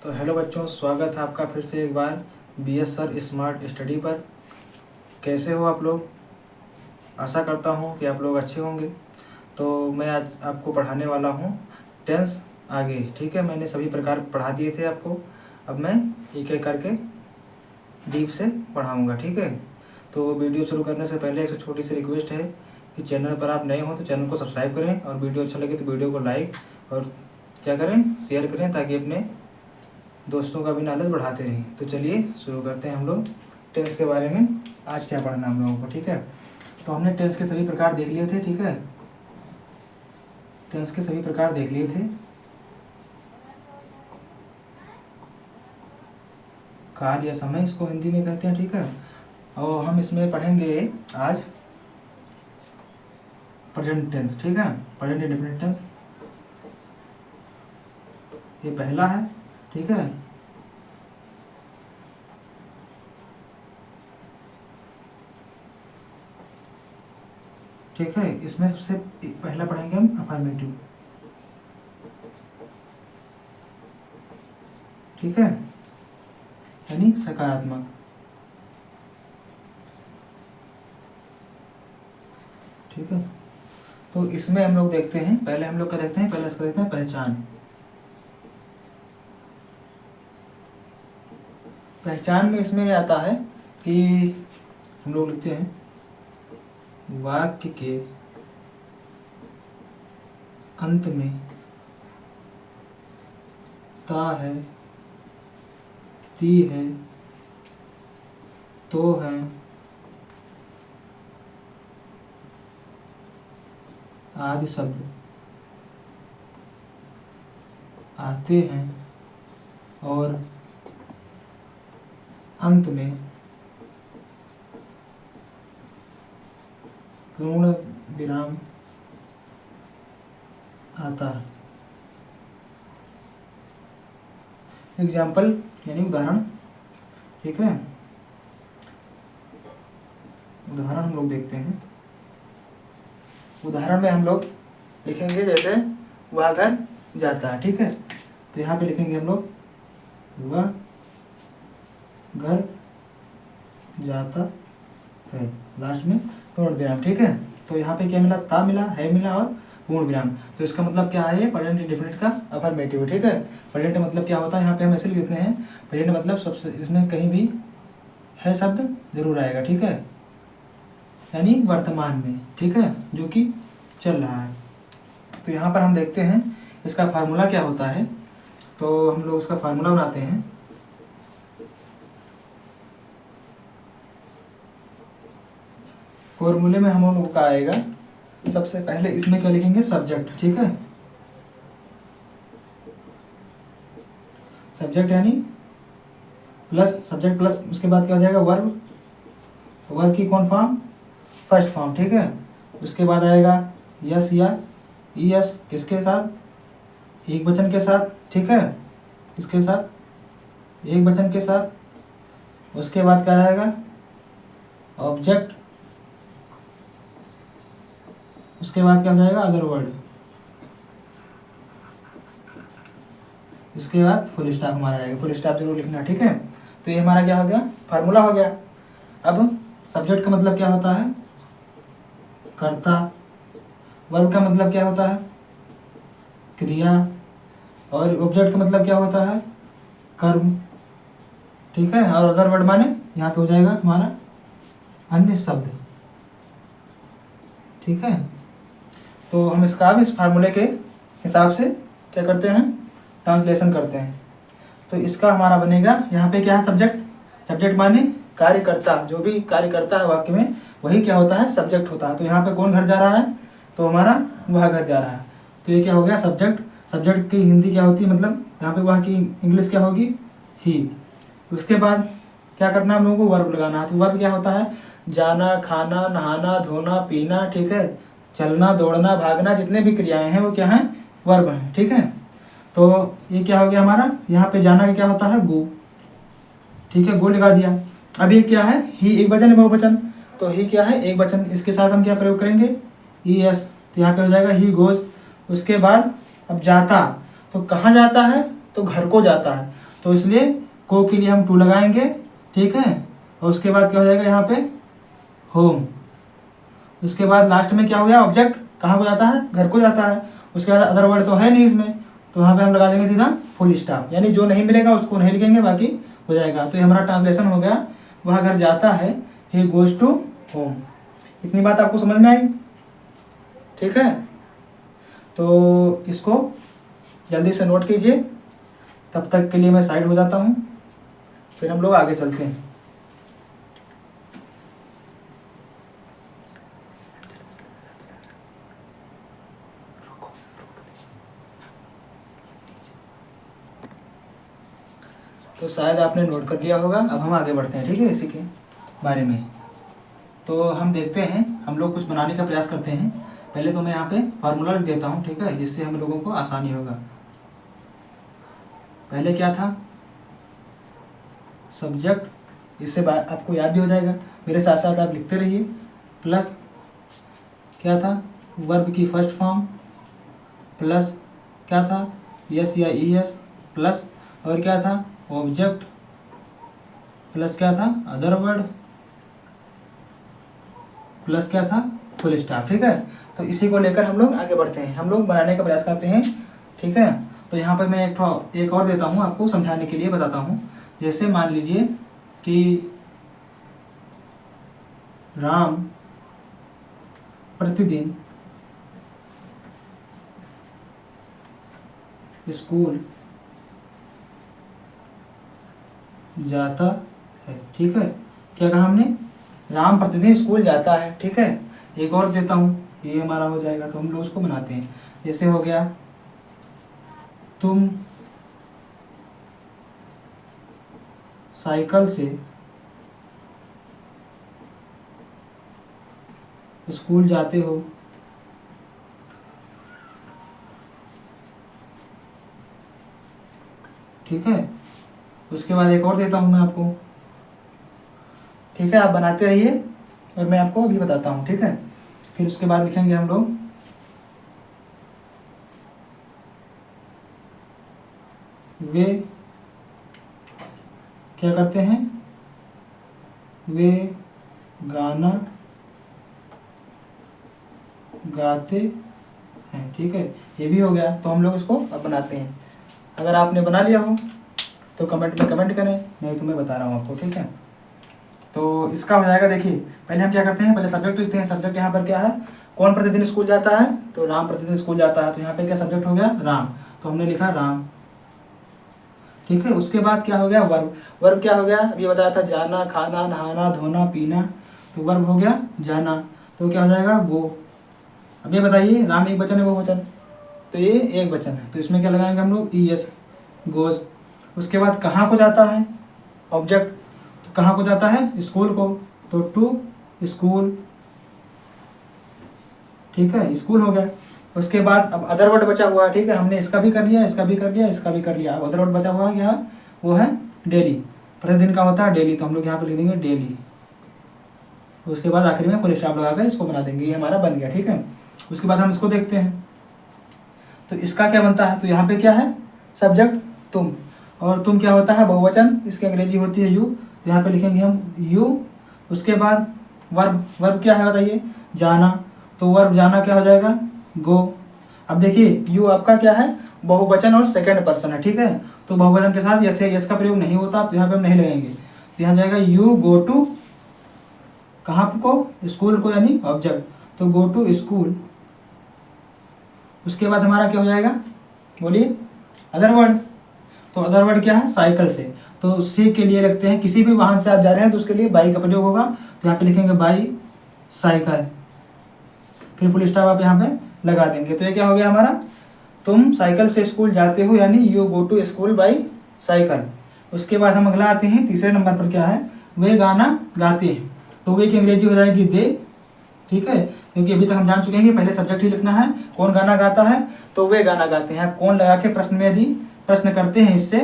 तो हेलो बच्चों, स्वागत है आपका फिर से एक बार BS सर स्मार्ट स्टडी पर। कैसे हो आप लोग? आशा करता हूँ कि आप लोग अच्छे होंगे। तो मैं आज आपको पढ़ाने वाला हूँ टेंस आगे। ठीक है, मैंने सभी प्रकार पढ़ा दिए थे आपको। अब मैं एक एक करके डीप से पढ़ाऊँगा। ठीक है, तो वीडियो शुरू करने से पहले एक छोटी सी रिक्वेस्ट है कि चैनल पर आप नए हो तो चैनल को सब्सक्राइब करें, और वीडियो अच्छा लगे तो वीडियो को लाइक और क्या करें, शेयर करें, ताकि अपने दोस्तों का भी नॉलेज बढ़ाते रहें। तो चलिए शुरू करते हैं हम लोग टेंस के बारे में। आज क्या पढ़ना हम लोगों को? ठीक है, तो हमने टेंस के सभी प्रकार देख लिए थे। ठीक है, टेंस के सभी प्रकार देख लिए थे। काल या समय इसको हिंदी में कहते हैं। ठीक है, और हम इसमें पढ़ेंगे आज प्रेजेंट टेंस। ठीक है, प्रेजेंट इंडेफिनिट टेंस ये पहला है। ठीक है, ठीक है, इसमें सबसे पहला पढ़ेंगे हम अफर्मेटिव। ठीक है, यानी सकारात्मक। ठीक है, तो इसमें हम लोग देखते हैं, पहले हम लोग क्या देखते हैं, पहले इसका देखते हैं पहचान। पहचान में इसमें आता है कि हम लोग लिखते हैं वाक्य के अंत में ता है, ती है, तो है, आदि शब्द आते हैं, और अंत में पूर्ण विराम आता है। एग्जाम्पल यानी उदाहरण। ठीक है, उदाहरण हम लोग देखते हैं। उदाहरण में हम लोग लिखेंगे जैसे वह घर जाता है। ठीक है, तो यहाँ पे लिखेंगे हम लोग वह घर जाता है, लास्ट में पूर्ण विराम। ठीक है, तो यहाँ पे क्या मिला, ता मिला, है मिला और पूर्ण विराम। तो इसका मतलब क्या है, ये प्रेजेंट इंडेफिनिट का अफर्मेटिव। ठीक है, प्रेजेंट मतलब क्या होता है, यहाँ पे हम ऐसे लिख देते हैं प्रेजेंट मतलब सबसे, इसमें कहीं भी है शब्द जरूर आएगा। ठीक है, यानी वर्तमान में। ठीक है, जो कि चल रहा है। तो यहाँ पर हम देखते हैं इसका फार्मूला क्या होता है। तो हम लोग उसका फार्मूला बनाते हैं। फॉर्मूले में हम लोगों का आएगा, सबसे पहले इसमें क्या लिखेंगे, सब्जेक्ट। ठीक है, सब्जेक्ट यानी प्लस सब्जेक्ट प्लस उसके बाद क्या हो जाएगा, वर्ब। वर्ब की कौन फॉर्म, फर्स्ट फॉर्म। ठीक है, उसके बाद आएगा यस या ई एस, किसके साथ, एक वचन के साथ। ठीक है, इसके साथ एक वचन के साथ। उसके बाद क्या आएगा, ऑब्जेक्ट। उसके बाद क्या हो जाएगा, अदर वर्ड। इसके बाद फुल स्टॉप हमारा आएगा, फुल स्टॉप जरूर लिखना। ठीक है, तो ये हमारा क्या हो गया, फार्मूला हो गया। अब सब्जेक्ट का मतलब क्या होता है, कर्ता। वर्ब का मतलब क्या होता है, क्रिया। और ऑब्जेक्ट का मतलब क्या होता है, कर्म। ठीक है, और अदर वर्ड माने यहाँ पे हो जाएगा हमारा अन्य शब्द। ठीक है, तो हम इसका अब इस फार्मूले के हिसाब से क्या करते हैं, ट्रांसलेशन करते हैं। तो इसका हमारा बनेगा, यहाँ पे क्या है, सब्जेक्ट। सब्जेक्ट माने कार्यकर्ता, जो भी कार्य करता है वाक्य में वही क्या होता है, सब्जेक्ट होता है। तो यहाँ पे कौन घर जा रहा है, तो हमारा वह घर जा रहा है। तो ये क्या हो गया, सब्जेक्ट। सब्जेक्ट की हिंदी क्या होती है, मतलब यहाँ पे वह की इंग्लिश क्या होगी, ही। उसके बाद क्या करना है हम लोगों को, वर्ब लगाना है। तो वर्ब क्या होता है, जाना, खाना, नहाना, धोना, पीना। ठीक है, चलना, दौड़ना, भागना, जितने भी क्रियाएं हैं वो क्या हैं, वर्ब हैं। ठीक है, तो ये क्या हो गया हमारा, यहाँ पे जाना क्या होता है, गो। ठीक है, गो लगा दिया। अब ये क्या है, ही एक वचन है, बहुवचन। तो ही क्या है, एक वचन। इसके साथ हम क्या प्रयोग करेंगे, ई एस। तो यहाँ पे हो जाएगा ही गोज। उसके बाद अब जाता, तो कहाँ जाता है, तो घर को जाता है। तो इसलिए को के लिए हम टू लगाएंगे, ठीक है। और उसके बाद क्या हो जाएगा यहाँ पे होम। उसके बाद लास्ट में क्या हो गया, ऑब्जेक्ट कहाँ को जाता है, घर को जाता है। उसके बाद अदर वर्ड तो है नहीं इसमें, तो यहाँ पे हम लगा देंगे सीधा फुल स्टॉप, यानी जो नहीं मिलेगा उसको नहीं लिखेंगे, बाकी हो जाएगा। तो ये हमारा ट्रांसलेशन हो गया, वह घर जाता है, ही गोज टू होम। इतनी बात आपको समझ में आई, ठीक है। तो इसको जल्दी से नोट कीजिए, तब तक के लिए मैं साइड हो जाता हूँ, फिर हम लोग आगे चलते हैं। तो शायद आपने नोट कर लिया होगा। अब हम आगे बढ़ते हैं, ठीक है, इसी के बारे में। तो हम देखते हैं, हम लोग कुछ बनाने का प्रयास करते हैं। पहले तो मैं यहाँ पे फार्मूला लिख देता हूँ, ठीक है, जिससे हम लोगों को आसानी होगा। पहले क्या था, सब्जेक्ट, इससे आपको याद भी हो जाएगा, मेरे साथ साथ आप लिखते रहिए। प्लस क्या था, वर्ब की फर्स्ट फॉर्म, प्लस क्या था, यस या ई एस, प्लस और क्या था, ऑब्जेक्ट, प्लस क्या था, अदर वर्ड, प्लस क्या था, फुल स्टॉप, ठीक है। तो इसी को लेकर हम लोग आगे बढ़ते हैं, हम लोग बनाने का प्रयास करते हैं, ठीक है। तो यहाँ पर मैं एक और देता हूँ आपको समझाने के लिए, बताता हूँ। जैसे मान लीजिए कि राम प्रतिदिन स्कूल जाता है, ठीक है। क्या कहा हमने, राम प्रतिदिन स्कूल जाता है, ठीक है। एक और देता हूँ, ये हमारा हो जाएगा, तो हम लोग उसको बनाते हैं। जैसे हो गया, तुम साइकिल से स्कूल जाते हो, ठीक है। उसके बाद एक और देता हूँ मैं आपको, ठीक है। आप बनाते रहिए और मैं आपको अभी बताता हूँ, ठीक है। फिर उसके बाद लिखेंगे हम लोग, वे क्या करते हैं, वे गाना गाते हैं, ठीक है। ये भी हो गया। तो हम लोग इसको अब बनाते हैं। अगर आपने बना लिया हो तो कमेंट में कमेंट करें, नहीं तो मैं बता रहा हूँ आपको, ठीक है। तो इसका हो जाएगा, देखिए पहले हम क्या करते हैं, पहले सब्जेक्ट लिखते हैं। सब्जेक्ट यहाँ पर क्या है, कौन प्रतिदिन स्कूल जाता है, तो राम प्रतिदिन स्कूल जाता है। तो यहाँ पे क्या सब्जेक्ट हो गया, राम, तो हमने लिखा राम, ठीक है। उसके बाद क्या हो गया, वर्ब। वर्ब क्या हो गया, अभी बताया था, जाना, खाना, नहाना, धोना, पीना, तो वर्ब हो गया जाना, तो क्या हो जाएगा, गो। अब ये बताइए, राम एक वचन है, वो वचन, तो ये एक वचन है, तो इसमें क्या लगाएंगे हम लोग, ई एस, गोज। उसके बाद कहाँ को जाता है, ऑब्जेक्ट, तो कहाँ को जाता है, स्कूल को, तो टू स्कूल, ठीक है, स्कूल हो गया। उसके बाद अब अदर वर्ड बचा हुआ है, ठीक है, हमने इसका भी कर लिया, इसका भी कर लिया, इसका भी कर लिया। अब अदर वर्ड बचा हुआ है, यहाँ वो है डेली, प्रतिदिन का होता है डेली, तो हम लोग यहाँ पे लिख देंगे डेली। उसके बाद आखिर में फुल स्टॉप लगाकर इसको बना देंगे, ये हमारा बन गया, ठीक है। उसके बाद हम इसको देखते हैं, तो इसका क्या बनता है, तो यहाँ पे क्या है, सब्जेक्ट तुम, और तुम क्या होता है, बहुवचन, इसकी अंग्रेजी होती है यू, तो यहाँ पे लिखेंगे हम यू। उसके बाद वर्ब, वर्ब क्या है बताइए, जाना, तो वर्ब जाना क्या हो जाएगा, गो। अब देखिए यू आपका क्या है, बहुवचन और सेकंड पर्सन है, ठीक है। तो बहुवचन के साथ यस या यस का प्रयोग नहीं होता, तो यहाँ पे हम नहीं लगाएंगे। तो यहाँ जाएगा यू गो टू, कहाँ को, स्कूल को, यानी ऑब्जेक्ट, तो गो टू स्कूल। उसके बाद हमारा क्या हो जाएगा, बोलिए, अदर वर्ड। तो अदर वर्ड क्या है, साइकिल से, तो सी के लिए लगते हैं, किसी भी वाहन से आप जा रहे हैं तो उसके लिए बाई का प्रयोग होगा, तो यहाँ पे लिखेंगे बाई साइकिल, फिर फुल स्टॉप आप यहाँ पे लगा देंगे। तो ये क्या हो गया हमारा, तुम साइकिल से स्कूल जाते हो, यानी you go to school by cycle. उसके बाद हम अगला आते हैं, तीसरे नंबर पर क्या है, वे गाना गाते हैं, तो वे की अंग्रेजी हो जाएगी दे, ठीक है, क्योंकि अभी तक हम जान चुके हैं कि पहले सब्जेक्ट ही लिखना है, कौन गाना गाता है, तो वे गाना गाते हैं। आप कौन लगा के प्रश्न में यदि प्रश्न करते हैं इससे,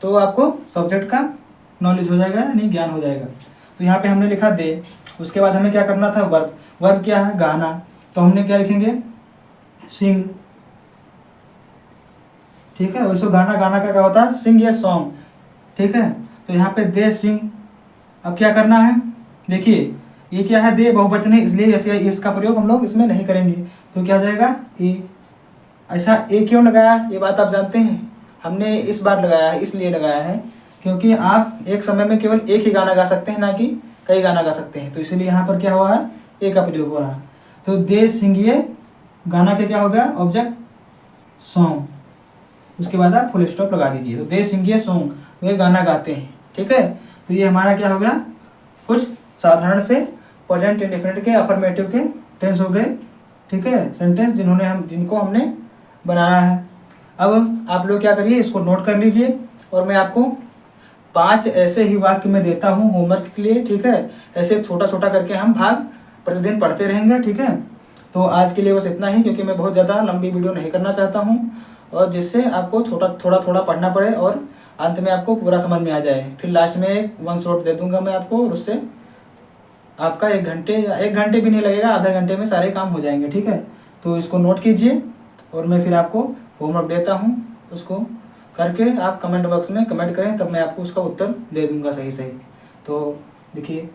तो आपको सब्जेक्ट का नॉलेज हो जाएगा, यानी ज्ञान हो जाएगा। तो यहाँ पे हमने लिखा दे। उसके बाद हमें क्या करना था, वर्ब। वर्ब क्या है, गाना, तो हमने क्या लिखेंगे, सिंग, ठीक है। वैसे गाना, गाना का क्या होता है, सिंग या सॉन्ग, ठीक है। तो यहाँ पे दे सिंग, अब क्या करना है, देखिए ये क्या है, दे बहुवचन है, इसलिए ऐसे इसका प्रयोग हम लोग इसमें नहीं करेंगे। तो क्या हो जाएगा ए। अच्छा ए क्यों लगाया, ये बात आप जानते हैं, हमने इस बार लगाया है, इसलिए लगाया है क्योंकि आप एक समय में केवल एक ही गाना गा सकते हैं, ना कि कई गाना गा सकते हैं। तो इसलिए यहाँ पर क्या हुआ है, ए का प्रयोग हो रहा है। तो दे सिंगिए, गाना के क्या हो गया, ऑब्जेक्ट सॉन्ग, उसके बाद आप फुल स्टॉप लगा दीजिए। तो दे सिंगिए सॉन्ग, वे गाना गाते हैं, ठीक है। तो ये हमारा क्या हो गया, कुछ साधारण से प्रेजेंट इंडेफिनिट के अफर्मेटिव के टेंस हो गए, ठीक है, सेंटेंस जिनको हमने बनाना है। अब आप लोग क्या करिए, इसको नोट कर लीजिए और मैं आपको 5 ऐसे ही वाक्य में देता हूँ होमवर्क के लिए, ठीक है। ऐसे छोटा छोटा करके हम भाग प्रतिदिन पढ़ते रहेंगे, ठीक है। तो आज के लिए बस इतना ही, क्योंकि मैं बहुत ज़्यादा लंबी वीडियो नहीं करना चाहता हूँ, और जिससे आपको थोड़ा थोड़ा पढ़ना पड़े और अंत में आपको पूरा समझ में आ जाए। फिर लास्ट में एक वन शॉट दे दूंगा मैं आपको, और उससे आपका 1 घंटे या 1 घंटे भी नहीं लगेगा, आधा घंटे में सारे काम हो जाएंगे, ठीक है। तो इसको नोट कीजिए और मैं फिर आपको होमवर्क देता हूँ, उसको करके आप कमेंट बॉक्स में कमेंट करें, तब मैं आपको उसका उत्तर दे दूंगा सही सही। तो देखिए,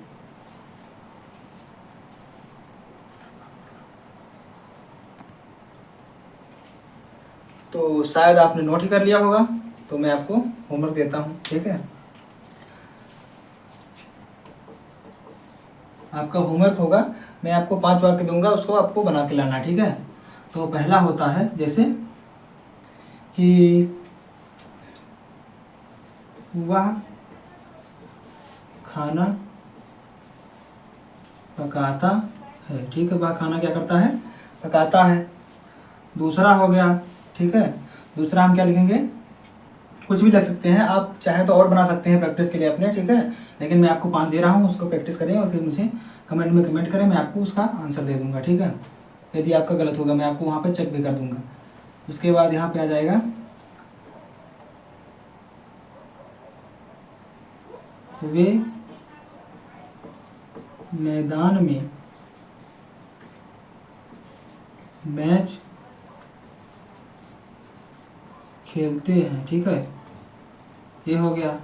तो शायद आपने नोट ही कर लिया होगा, तो मैं आपको होमवर्क देता हूँ, ठीक है। आपका होमवर्क होगा, मैं आपको 5 वाक्य दूंगा, उसको आपको बना के लाना, ठीक है। तो पहला होता है जैसे कि वह खाना पकाता है, ठीक है, वह खाना क्या करता है, पकाता है। दूसरा हो गया, ठीक है, दूसरा हम क्या लिखेंगे, कुछ भी लिख सकते हैं, आप चाहे तो और बना सकते हैं प्रैक्टिस के लिए अपने, ठीक है। लेकिन मैं आपको 5 दे रहा हूँ, उसको प्रैक्टिस करें और फिर मुझे कमेंट में कमेंट करें, मैं आपको उसका आंसर दे दूंगा, ठीक है। यदि आपका गलत होगा मैं आपको वहाँ पे चेक भी कर दूंगा। उसके बाद यहाँ पे आ जाएगा वे मैदान में मैच खेलते हैं, ठीक है, ये हो गया।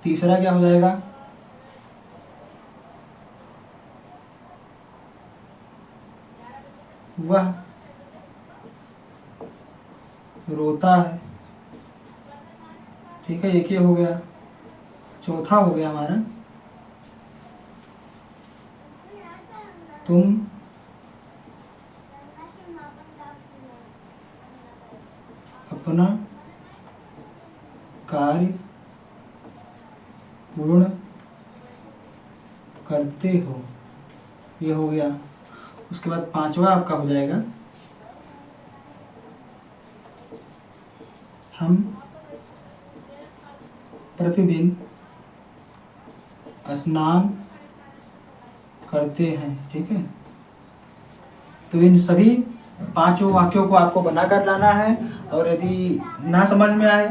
तीसरा क्या हो जाएगा, वह रोता है, ठीक है, एक ये हो गया। चौथा हो गया हमारा, तुम अपना कार्य पूर्ण करते हो, ये हो गया। उसके बाद 5वां आपका हो जाएगा, हम प्रतिदिन स्नान करते हैं, ठीक है। तो इन सभी 5 वाक्यों को आपको बनाकर लाना है, और यदि ना समझ में आए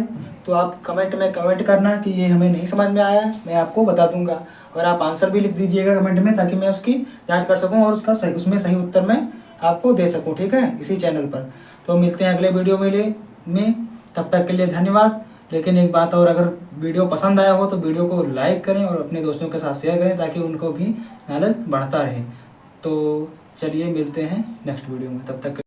तो आप कमेंट में कमेंट करना कि ये हमें नहीं समझ में आया, मैं आपको बता दूंगा। और आप आंसर भी लिख दीजिएगा कमेंट में, ताकि मैं उसकी जांच कर सकूं और उसका उसमें सही उत्तर मैं आपको दे सकूं, ठीक है, इसी चैनल पर। तो मिलते हैं अगले वीडियो में, तब तक के लिए धन्यवाद। लेकिन एक बात और, अगर वीडियो पसंद आया हो तो वीडियो को लाइक करें और अपने दोस्तों के साथ शेयर करें, ताकि उनको भी नॉलेज बढ़ता रहे। तो चलिए मिलते हैं नेक्स्ट वीडियो में, तब तक